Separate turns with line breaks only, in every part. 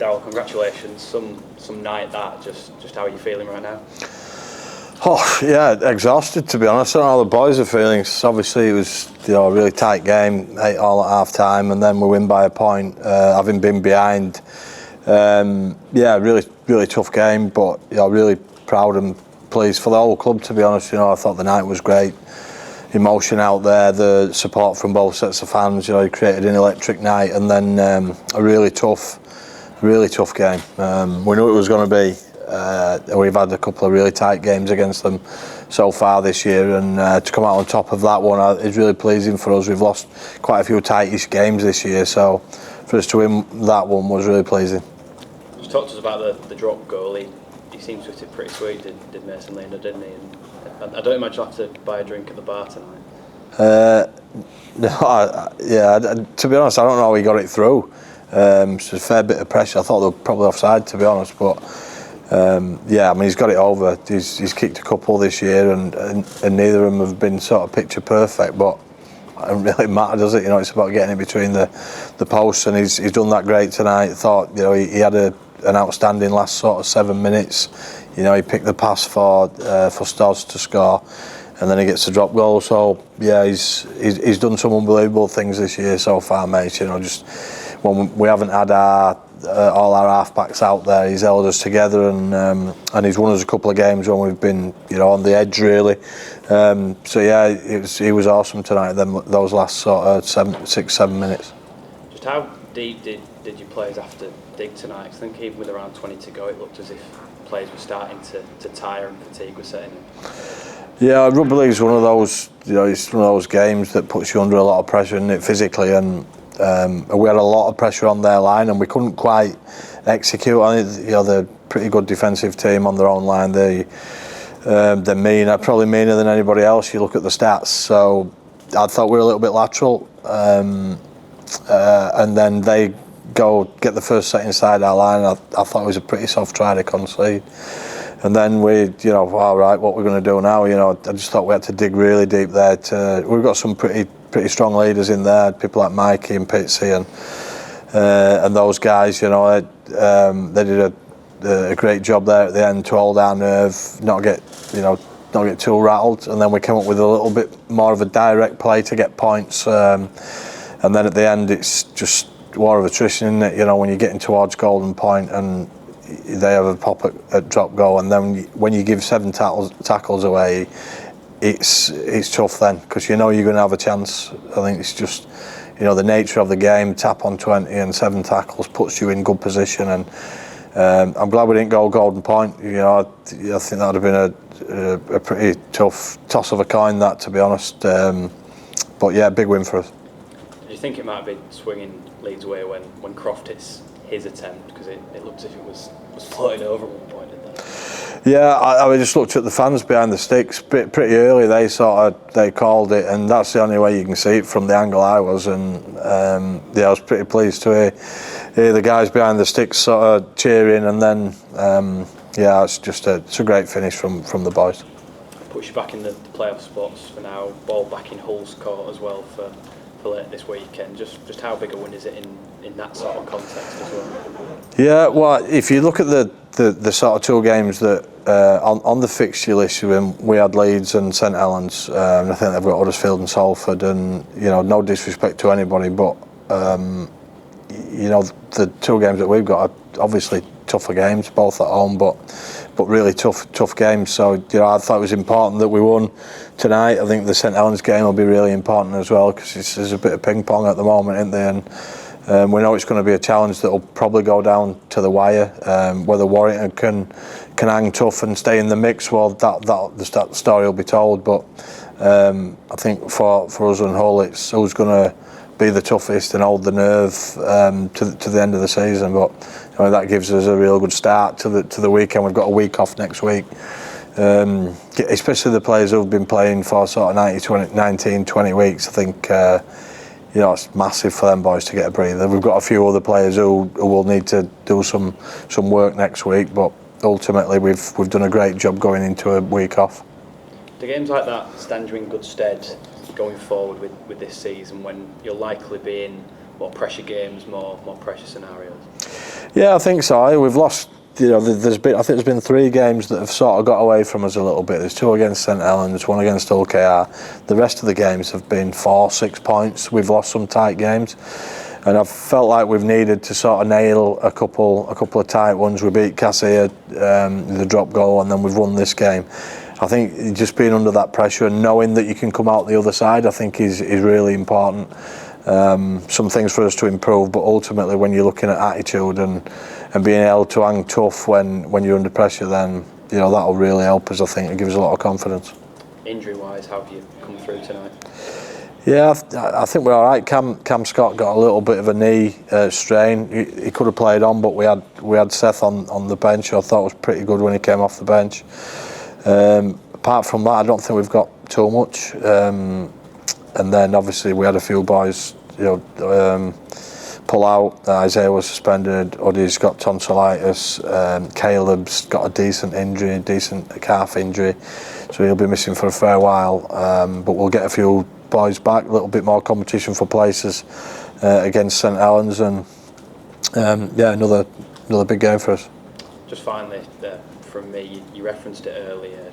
Darryl, congratulations. Some night that. Just how are you feeling right now?
Oh yeah, exhausted to be honest. I don't know how the boys are feeling. Obviously, it was a really tight game, 8-8 at half time, and then we win by a point, having been behind. Really tough game, but really proud and pleased for the whole club. To be honest, I thought the night was great. Emotion out there, the support from both sets of fans. He created an electric night, and then a really tough game. We knew it was going to be. We've had a couple of really tight games against them so far this year, and to come out on top of that one is really pleasing for us. We've lost quite a few tightish games this year, so for us to win that one was really pleasing.
Just talk to us about the drop goal. He seemed to hit it pretty sweet, did Mason Lena, didn't he? And I don't imagine you'll have to buy a drink at the bar tonight.
To be honest, I don't know how he got it through. It's a fair bit of pressure. I thought they were probably offside, to be honest, but he's got it over. He's kicked a couple this year, and neither of them have been sort of picture perfect, but it doesn't really matter, does it? It's about getting it between the posts, and he's done that great tonight. I thought he had an outstanding last sort of 7 minutes. He picked the pass for Stoz to score, and then he gets the drop goal. So yeah, he's done some unbelievable things this year so far, mate. Just when we haven't had all our half-backs out there, he's held us together, and he's won us a couple of games when we've been on the edge really. He was awesome tonight. Those last sort of 6-7 minutes.
Just how deep did your players have to dig tonight? I think even with around 20 to go, it looked as if players were starting to tire and fatigue was setting in.
Yeah, rugby league is one of those. It's one of those games that puts you under a lot of pressure in it physically, and we had a lot of pressure on their line, and we couldn't quite execute. I think they're a pretty good defensive team on their own line. They're probably meaner than anybody else. You look at the stats. So I thought we were a little bit lateral, and then they go get the first set inside our line. I thought it was a pretty soft try to concede. And then all right, what we're going to do now? I just thought we had to dig really deep there. We've got some pretty strong leaders in there, people like Mikey and Pitsy and those guys. They did a great job there at the end to hold our nerve, not get too rattled, and then we came up with a little bit more of a direct play to get points. And then at the end, it's just war of attrition, isn't it? When you're getting towards golden point and they have a pop at drop goal, and then when you give 7 tackles away, it's tough then, because you're going to have a chance. I think it's just the nature of the game. Tap on 20 and 7 tackles puts you in good position, and I'm glad we didn't go golden point. I think that would have been a pretty tough toss of a coin, that, to be honest. But yeah, big win for us.
Do you think it might be swinging Leeds' way when Croft hits his attempt, because it looked as if it was floating over at one point, didn't it?
Yeah, I just looked at the fans behind the sticks pretty early. They called it, and that's the only way you can see it from the angle I was. And I was pretty pleased to hear the guys behind the sticks sort of cheering. And then it's a great finish from the boys.
Puts you back in the playoff spots for now. Ball back in Hull's court as well for late this weekend. Just how big a win is it in that sort of context as well? Yeah,
well, if you look at the sort of 2 games that on the fixture list, we had Leeds and St Helens. I think they've got Huddersfield and Salford, and no disrespect to anybody, but the 2 games that we've got are obviously tougher games, both at home, but really tough games. So I thought it was important that we won tonight. I think the St Helens game will be really important as well, because there's a bit of ping pong at the moment, isn't there? And we know it's going to be a challenge that will probably go down to the wire. Whether Warrington can hang tough and stay in the mix, well, the story will be told. But I think for us and Hull, it's who's going to be the toughest and hold the nerve to the end of the season. But that gives us a real good start to the weekend. We've got a week off next week, especially the players who've been playing for sort of 19, 20 weeks. I think it's massive for them boys to get a breather. We've got a few other players who will need to do some work next week, but ultimately we've done a great job going into a week off.
Do games like that stand you in good stead going forward with this season, when you'll likely be in more pressure games, more pressure scenarios?
Yeah, I think so. We've lost. I think there's been 3 games that have sort of got away from us a little bit. There's 2 against St Helens, 1 against OKR. The rest of the games have been 4-6 points. We've lost some tight games, and I've felt like we've needed to sort of nail a couple of tight ones. We beat Cassia, the drop goal, and then we've won this game. I think just being under that pressure and knowing that you can come out the other side, I think is really important. Some things for us to improve, but ultimately when you're looking at attitude and being able to hang tough when you're under pressure, then that'll really help us. I think it gives us a lot of confidence.
Injury wise, how have you come through tonight?
Yeah, I think we're all right. Cam Scott got a little bit of a knee strain. He could have played on, but we had Seth on the bench, who I thought was pretty good when he came off the bench. Apart from that, I don't think we've got too much. And then obviously we had a few boys, pull out. Isaiah was suspended. Uddy's got tonsillitis. Caleb's got a decent calf injury, so he'll be missing for a fair while. But we'll get a few boys back. A little bit more competition for places against St Helens, and another big game for us.
Just finally, from me, you referenced it earlier.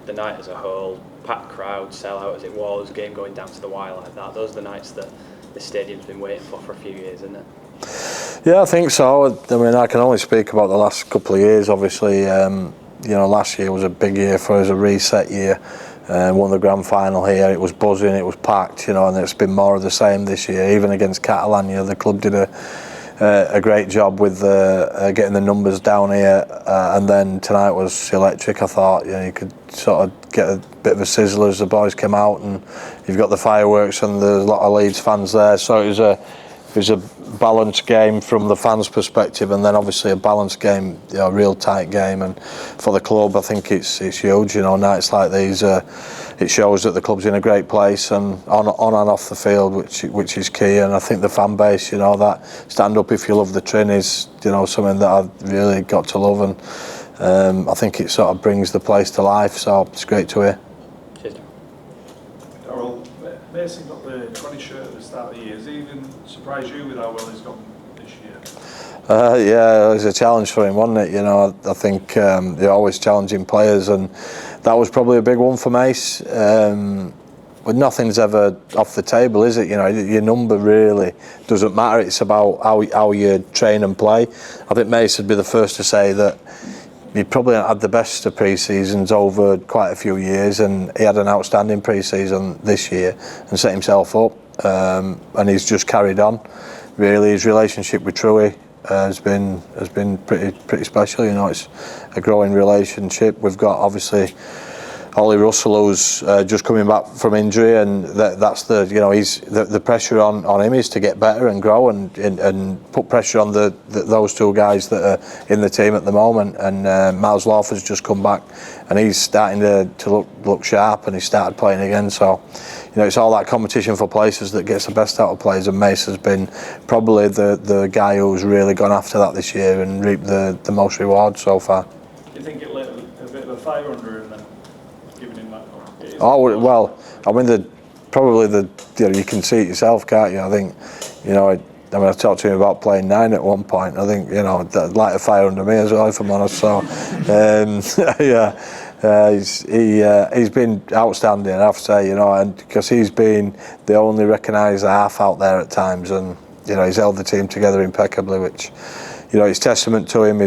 The night as a whole, packed crowd, sell out as it was, game going down to the wire like that. Those are the nights that the stadium's been waiting for a few years, isn't it?
Yeah, I think so. I mean, I can only speak about the last couple of years. Obviously, last year was a big year for us, a reset year. Won the grand final here. It was buzzing. It was packed. And it's been more of the same this year. Even against Catalan, the club did a great job with getting the numbers down here, and then tonight was electric. I thought you could sort of get a bit of a sizzle as the boys came out, and you've got the fireworks and there's a lot of Leeds fans there, so it was a balanced game from the fans' perspective, and then obviously a balanced game, a real tight game, and for the club I think it's huge. Nights like these, it shows that the club's in a great place, and on and off the field, which is key. And I think the fan base, that stand up if you love the Trin is something that I've really got to love, and I think it sort of brings the place to life, so it's great to hear.
Cheers.
Darryl, Mason got the 20 shirt at the start of the year. Has he even surprised you with how well he's gone this year?
Yeah, it was a challenge for him, wasn't it? I think they're always challenging players, and that was probably a big one for Mace. But nothing's ever off the table, is it? Your number really doesn't matter. It's about how you train and play. I think Mace would be the first to say that he probably had the best of pre-seasons over quite a few years, and he had an outstanding pre-season this year and set himself up, and he's just carried on. Really, his relationship with Truey has been pretty special. It's a growing relationship. We've got obviously Ollie Russell, who's just coming back from injury, and that's he's the pressure on him is to get better and grow and put pressure on those 2 guys that are in the team at the moment. And Miles Lawford's just come back, and he's starting to look sharp, and he started playing again. So it's all that competition for places that gets the best out of players, and Mace has been probably the guy who's really gone after that this year and reaped the most reward so far.
Do you think it lit a bit of a fire under him then, giving him that?
Oh well, I mean you can see it yourself, can't you? I think I talked to him about playing 9 at one point. I think that light a fire under me as well, if I'm honest. So he's been outstanding, I have to say. And because he's been the only recognised half out there at times, and he's held the team together impeccably, which it's testament to him.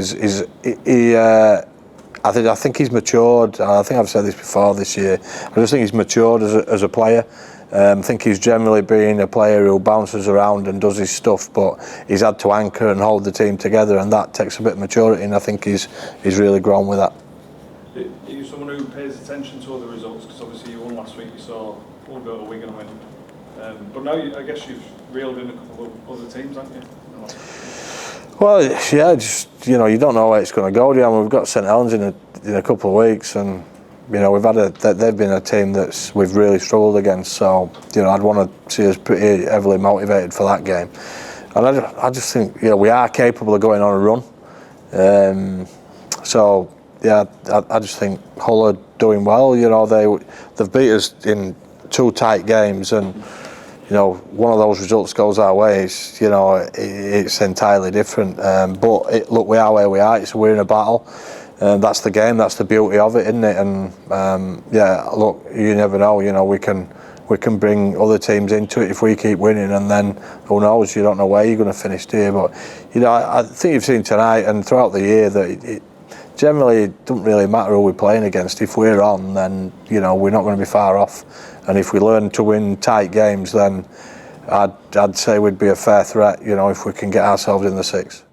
I think he's matured. I think I've said this before this year. I just think he's matured as a player. I think he's generally been a player who bounces around and does his stuff, but he's had to anchor and hold the team together, and that takes a bit of maturity, and I think he's really grown with that.
Are you someone who pays attention to other results? Because obviously you won last week, you saw Hull go to Wigan and win. But now I guess you've reeled in a couple of other teams, haven't you?
Well, yeah, just you don't know where it's going to go. We've got St Helens in a couple of weeks, and they've been a team that we've really struggled against. So I'd want to see us pretty heavily motivated for that game. And I just think we are capable of going on a run. So yeah, I just think Hull are doing well. They've beat us in 2 tight games, and you know, one of those results goes our way, it's, you know, it's entirely different. But look, we are where we are. We're in a battle. That's the game. That's the beauty of it, isn't it? And yeah, look, you never know. You know, we can bring other teams into it if we keep winning, and then who knows? You don't know where you're going to finish, do you? But you know, I think you've seen tonight and throughout the year that it generally doesn't really matter who we're playing against. If we're on, then you know we're not going to be far off. And if we learn to win tight games, then I'd say we'd be a fair threat. You know, if we can get ourselves in the 6.